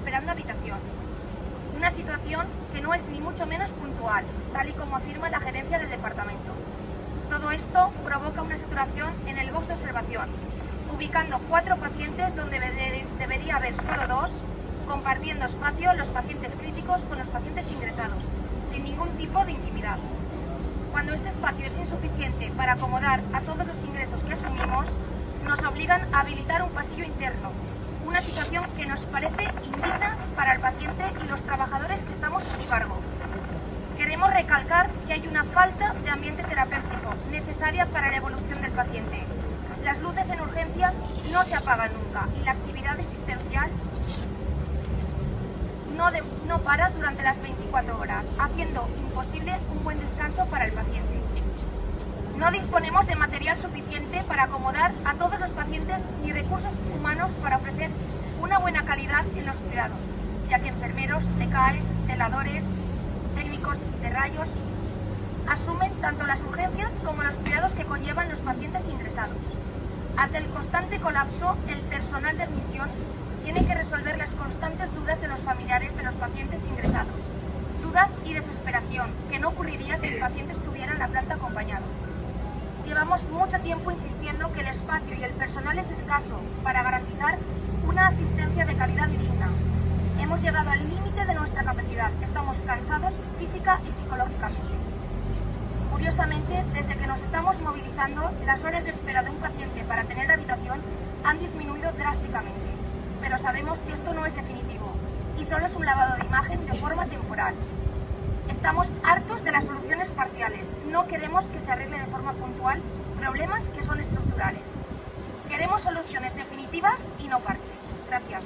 esperando habitación. Una situación que no es ni mucho menos puntual, tal y como afirma la gerencia del departamento. Todo esto provoca una saturación en el box de observación, ubicando 4 pacientes donde debería haber solo 2, compartiendo espacio los pacientes críticos con los pacientes ingresados, sin ningún tipo de intimidad. Cuando este espacio es insuficiente para acomodar a todos los ingresos que asumimos, nos obligan a habilitar un pasillo interno, una situación que nos parece indigna para el paciente y los trabajadores que estamos a su cargo. Queremos recalcar que hay una falta de ambiente terapéutico necesaria para la evolución del paciente. Las luces en urgencias no se apagan nunca y la actividad asistencial no para durante las 24 horas, haciendo imposible un buen descanso para el paciente. No disponemos de material suficiente para acomodar a todos los pacientes ni recursos humanos para ofrecer una buena calidad en los cuidados, ya que enfermeros, TCAEs, celadores, técnicos de rayos asumen tanto las urgencias como los cuidados que conllevan los pacientes ingresados. Ante el constante colapso, el personal de admisión tiene que resolver las constantes dudas de los familiares de los pacientes ingresados. Dudas y desesperación, que no ocurriría si el paciente estuviera en la planta acompañado. Llevamos mucho tiempo insistiendo que el espacio y el personal es escaso para garantizar una asistencia de calidad y digna. Hemos llegado al límite de nuestra capacidad. Estamos cansados física y psicológicamente. Curiosamente, desde que nos estamos movilizando, las horas de espera de un paciente para tener habitación han disminuido drásticamente. Pero sabemos que esto no es definitivo y solo es un lavado de imagen de forma temporal. Estamos hartos de las soluciones parciales. No queremos que se arreglen de forma puntual problemas que son estructurales. Queremos soluciones definitivas y no parches. Gracias.